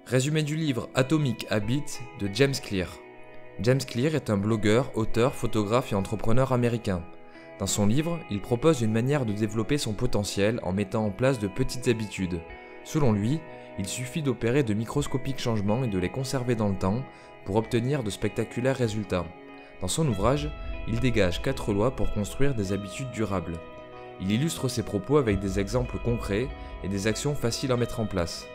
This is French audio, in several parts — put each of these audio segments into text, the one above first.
Résumé du livre Atomic Habits de James Clear. James Clear est un blogueur, auteur, photographe et entrepreneur américain. Dans son livre, il propose une manière de développer son potentiel en mettant en place de petites habitudes. Selon lui, il suffit d'opérer de microscopiques changements et de les conserver dans le temps pour obtenir de spectaculaires résultats. Dans son ouvrage, il dégage 4 lois pour construire des habitudes durables. Il illustre ses propos avec des exemples concrets et des actions faciles à mettre en place.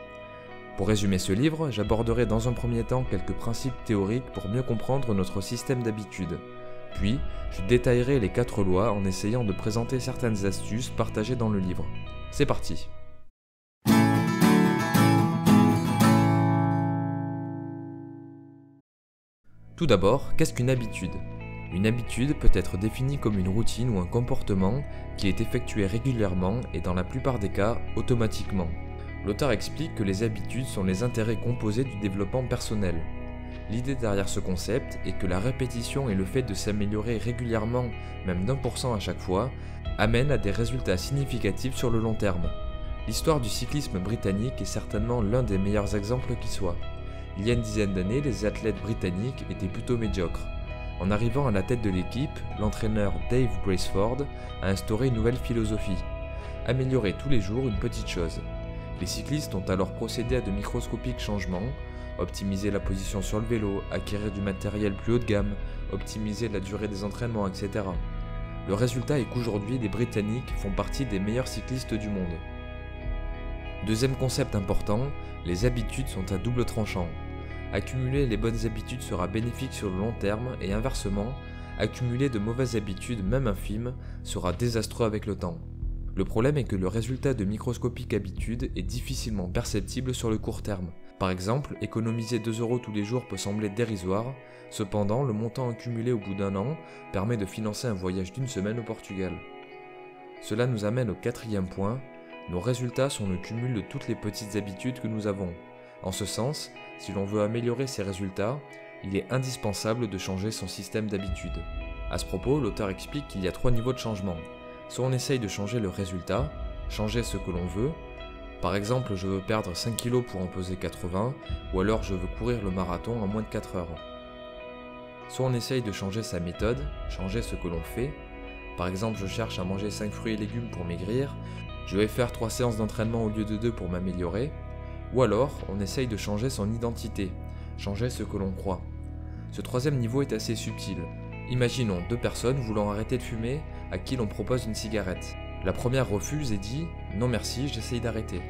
Pour résumer ce livre, j'aborderai dans un premier temps quelques principes théoriques pour mieux comprendre notre système d'habitudes. Puis, je détaillerai les 4 lois en essayant de présenter certaines astuces partagées dans le livre. C'est parti! Tout d'abord, qu'est-ce qu'une habitude ? Une habitude peut être définie comme une routine ou un comportement qui est effectué régulièrement et dans la plupart des cas, automatiquement. L'auteur explique que les habitudes sont les intérêts composés du développement personnel. L'idée derrière ce concept est que la répétition et le fait de s'améliorer régulièrement, même d'1% à chaque fois, amènent à des résultats significatifs sur le long terme. L'histoire du cyclisme britannique est certainement l'un des meilleurs exemples qui soit. Il y a une dizaine d'années, les athlètes britanniques étaient plutôt médiocres. En arrivant à la tête de l'équipe, l'entraîneur Dave Braceford a instauré une nouvelle philosophie. Améliorer tous les jours une petite chose. Les cyclistes ont alors procédé à de microscopiques changements, optimiser la position sur le vélo, acquérir du matériel plus haut de gamme, optimiser la durée des entraînements, etc. Le résultat est qu'aujourd'hui, les Britanniques font partie des meilleurs cyclistes du monde. Deuxième concept important, les habitudes sont à double tranchant. Accumuler les bonnes habitudes sera bénéfique sur le long terme et inversement, accumuler de mauvaises habitudes, même infimes, sera désastreux avec le temps. Le problème est que le résultat de microscopiques habitudes est difficilement perceptible sur le court terme. Par exemple, économiser 2 € tous les jours peut sembler dérisoire, cependant le montant accumulé au bout d'un an permet de financer un voyage d'1 semaine au Portugal. Cela nous amène au 4e point, nos résultats sont le cumul de toutes les petites habitudes que nous avons. En ce sens, si l'on veut améliorer ses résultats, il est indispensable de changer son système d'habitudes. À ce propos, l'auteur explique qu'il y a 3 niveaux de changement. Soit on essaye de changer le résultat, changer ce que l'on veut. Par exemple, je veux perdre 5 kg pour en peser 80, ou alors je veux courir le marathon en moins de 4 heures. Soit on essaye de changer sa méthode, changer ce que l'on fait. Par exemple, je cherche à manger 5 fruits et légumes pour maigrir, je vais faire 3 séances d'entraînement au lieu de 2 pour m'améliorer. Ou alors, on essaye de changer son identité, changer ce que l'on croit. Ce 3e niveau est assez subtil. Imaginons 2 personnes voulant arrêter de fumer à qui l'on propose une cigarette. La première refuse et dit « Non merci, j'essaye d'arrêter ».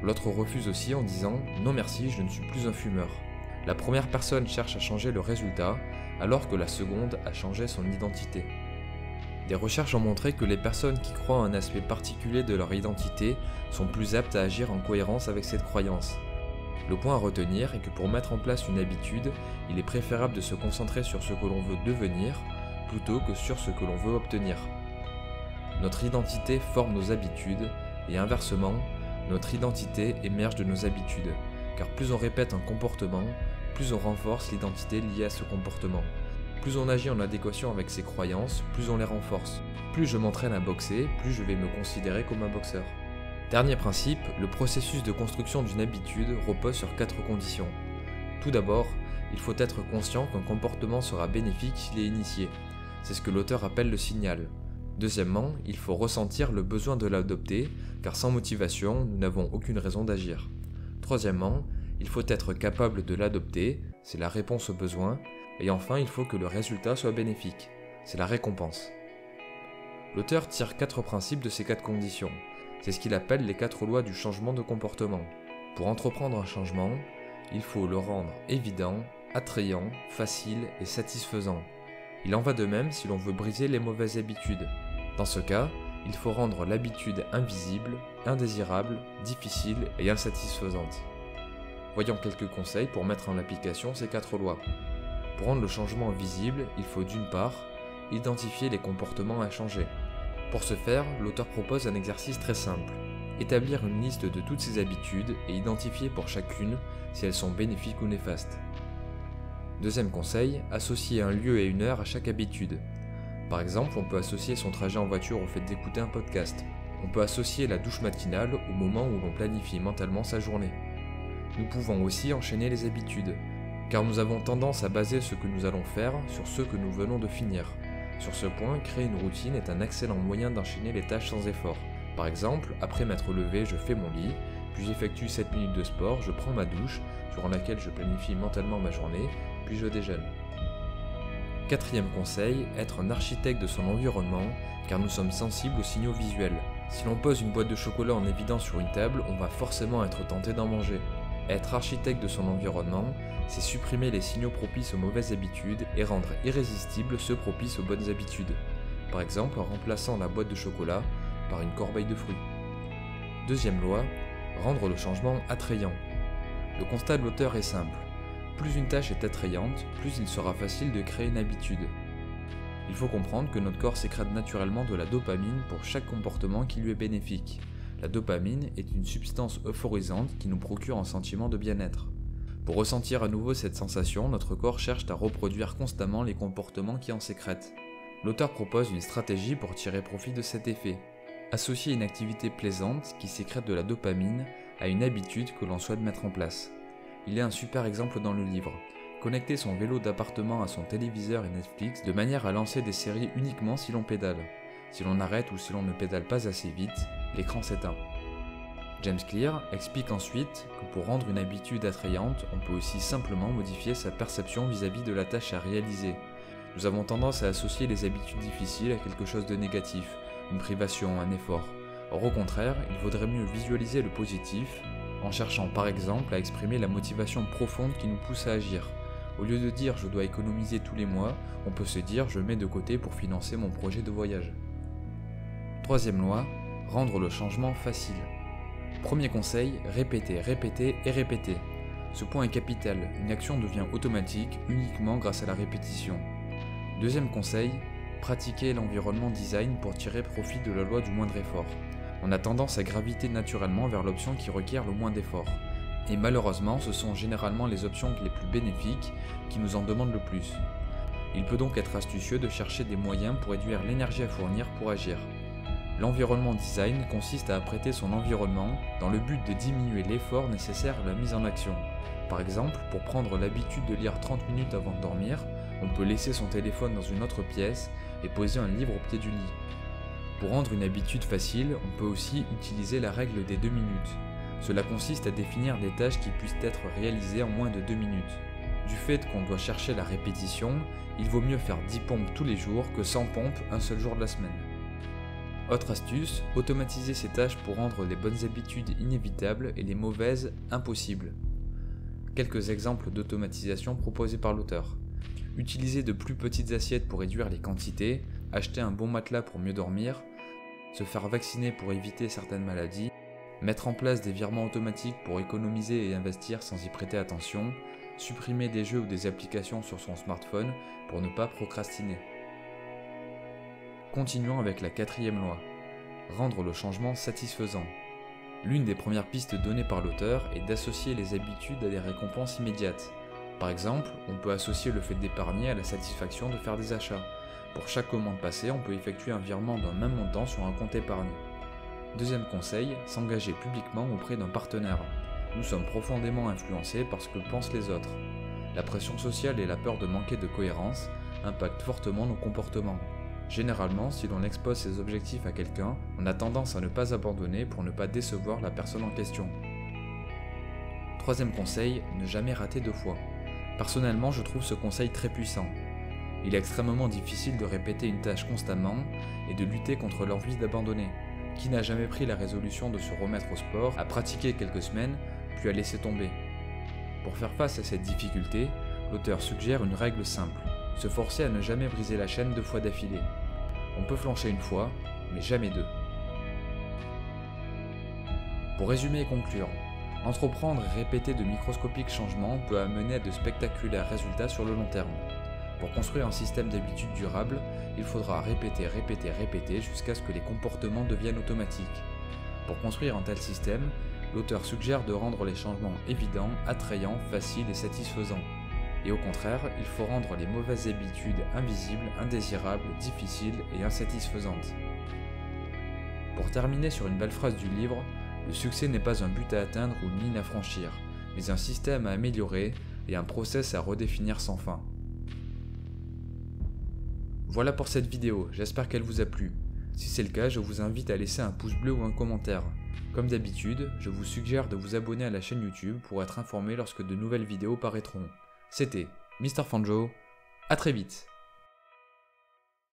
L'autre refuse aussi en disant « Non merci, je ne suis plus un fumeur ». La première personne cherche à changer le résultat, alors que la seconde a changé son identité. Des recherches ont montré que les personnes qui croient à un aspect particulier de leur identité sont plus aptes à agir en cohérence avec cette croyance. Le point à retenir est que pour mettre en place une habitude, il est préférable de se concentrer sur ce que l'on veut devenir plutôt que sur ce que l'on veut obtenir. Notre identité forme nos habitudes et inversement, notre identité émerge de nos habitudes, car plus on répète un comportement, plus on renforce l'identité liée à ce comportement. Plus on agit en adéquation avec ses croyances, plus on les renforce. Plus je m'entraîne à boxer, plus je vais me considérer comme un boxeur. Dernier principe, le processus de construction d'une habitude repose sur 4 conditions. Tout d'abord, il faut être conscient qu'un comportement sera bénéfique s'il est initié. C'est ce que l'auteur appelle le signal. Deuxièmement, il faut ressentir le besoin de l'adopter, car sans motivation, nous n'avons aucune raison d'agir. Troisièmement, il faut être capable de l'adopter, c'est la réponse au besoin. Et enfin, il faut que le résultat soit bénéfique, c'est la récompense. L'auteur tire 4 principes de ces 4 conditions. C'est ce qu'il appelle les 4 lois du changement de comportement. Pour entreprendre un changement, il faut le rendre évident, attrayant, facile et satisfaisant. Il en va de même si l'on veut briser les mauvaises habitudes. Dans ce cas, il faut rendre l'habitude invisible, indésirable, difficile et insatisfaisante. Voyons quelques conseils pour mettre en application ces 4 lois. Pour rendre le changement visible, il faut d'une part, identifier les comportements à changer. Pour ce faire, l'auteur propose un exercice très simple. Établir une liste de toutes ces habitudes et identifier pour chacune si elles sont bénéfiques ou néfastes. Deuxième conseil, associer un lieu et une heure à chaque habitude. Par exemple, on peut associer son trajet en voiture au fait d'écouter un podcast. On peut associer la douche matinale au moment où l'on planifie mentalement sa journée. Nous pouvons aussi enchaîner les habitudes, car nous avons tendance à baser ce que nous allons faire sur ce que nous venons de finir. Sur ce point, créer une routine est un excellent moyen d'enchaîner les tâches sans effort. Par exemple, après m'être levé, je fais mon lit, puis j'effectue 7 minutes de sport, je prends ma douche, durant laquelle je planifie mentalement ma journée, puis je déjeune. Quatrième conseil, être un architecte de son environnement, car nous sommes sensibles aux signaux visuels. Si l'on pose une boîte de chocolat en évidence sur une table, on va forcément être tenté d'en manger. Être architecte de son environnement, c'est supprimer les signaux propices aux mauvaises habitudes et rendre irrésistibles ceux propices aux bonnes habitudes. Par exemple, en remplaçant la boîte de chocolat par une corbeille de fruits. Deuxième loi, rendre le changement attrayant. Le constat de l'auteur est simple. Plus une tâche est attrayante, plus il sera facile de créer une habitude. Il faut comprendre que notre corps sécrète naturellement de la dopamine pour chaque comportement qui lui est bénéfique. La dopamine est une substance euphorisante qui nous procure un sentiment de bien-être. Pour ressentir à nouveau cette sensation, notre corps cherche à reproduire constamment les comportements qui en sécrètent. L'auteur propose une stratégie pour tirer profit de cet effet. Associer une activité plaisante qui sécrète de la dopamine à une habitude que l'on souhaite mettre en place. Il y a un super exemple dans le livre. Connecter son vélo d'appartement à son téléviseur et Netflix de manière à lancer des séries uniquement si l'on pédale. Si l'on arrête ou si l'on ne pédale pas assez vite, l'écran s'éteint. James Clear explique ensuite que pour rendre une habitude attrayante, on peut aussi simplement modifier sa perception vis-à-vis de la tâche à réaliser. Nous avons tendance à associer les habitudes difficiles à quelque chose de négatif, une privation, un effort. Or au contraire, il vaudrait mieux visualiser le positif, en cherchant par exemple à exprimer la motivation profonde qui nous pousse à agir. Au lieu de dire je dois économiser tous les mois, on peut se dire je mets de côté pour financer mon projet de voyage. Troisième loi, rendre le changement facile. Premier conseil, répéter, répéter et répéter. Ce point est capital, une action devient automatique uniquement grâce à la répétition. Deuxième conseil, pratiquer l'environnement design pour tirer profit de la loi du moindre effort. On a tendance à graviter naturellement vers l'option qui requiert le moins d'efforts. Et malheureusement, ce sont généralement les options les plus bénéfiques qui nous en demandent le plus. Il peut donc être astucieux de chercher des moyens pour réduire l'énergie à fournir pour agir. L'environnement design consiste à apprêter son environnement dans le but de diminuer l'effort nécessaire à la mise en action. Par exemple, pour prendre l'habitude de lire 30 minutes avant de dormir, on peut laisser son téléphone dans une autre pièce et poser un livre au pied du lit. Pour rendre une habitude facile, on peut aussi utiliser la règle des 2 minutes. Cela consiste à définir des tâches qui puissent être réalisées en moins de 2 minutes. Du fait qu'on doit chercher la répétition, il vaut mieux faire 10 pompes tous les jours que 100 pompes un seul jour de la semaine. Autre astuce, automatiser ces tâches pour rendre les bonnes habitudes inévitables et les mauvaises impossibles. Quelques exemples d'automatisation proposés par l'auteur. Utiliser de plus petites assiettes pour réduire les quantités, acheter un bon matelas pour mieux dormir, se faire vacciner pour éviter certaines maladies, mettre en place des virements automatiques pour économiser et investir sans y prêter attention, supprimer des jeux ou des applications sur son smartphone pour ne pas procrastiner. Continuons avec la quatrième loi, rendre le changement satisfaisant. L'une des premières pistes données par l'auteur est d'associer les habitudes à des récompenses immédiates. Par exemple, on peut associer le fait d'épargner à la satisfaction de faire des achats. Pour chaque commande passée, on peut effectuer un virement d'un même montant sur un compte épargne. Deuxième conseil, s'engager publiquement auprès d'un partenaire. Nous sommes profondément influencés par ce que pensent les autres. La pression sociale et la peur de manquer de cohérence impactent fortement nos comportements. Généralement, si l'on expose ses objectifs à quelqu'un, on a tendance à ne pas abandonner pour ne pas décevoir la personne en question. Troisième conseil, ne jamais rater 2 fois. Personnellement, je trouve ce conseil très puissant. Il est extrêmement difficile de répéter une tâche constamment et de lutter contre l'envie d'abandonner. Qui n'a jamais pris la résolution de se remettre au sport, à pratiquer quelques semaines, puis à laisser tomber? Pour faire face à cette difficulté, l'auteur suggère une règle simple. Se forcer à ne jamais briser la chaîne 2 fois d'affilée. On peut flancher 1 fois, mais jamais 2. Pour résumer et conclure, entreprendre et répéter de microscopiques changements peut amener à de spectaculaires résultats sur le long terme. Pour construire un système d'habitudes durable, il faudra répéter, répéter, répéter jusqu'à ce que les comportements deviennent automatiques. Pour construire un tel système, l'auteur suggère de rendre les changements évidents, attrayants, faciles et satisfaisants. Et au contraire, il faut rendre les mauvaises habitudes invisibles, indésirables, difficiles et insatisfaisantes. Pour terminer sur une belle phrase du livre, le succès n'est pas un but à atteindre ou une ligne à franchir, mais un système à améliorer et un process à redéfinir sans fin. Voilà pour cette vidéo, j'espère qu'elle vous a plu. Si c'est le cas, je vous invite à laisser un pouce bleu ou un commentaire. Comme d'habitude, je vous suggère de vous abonner à la chaîne YouTube pour être informé lorsque de nouvelles vidéos paraîtront. C'était Mr. Fanjo, à très vite.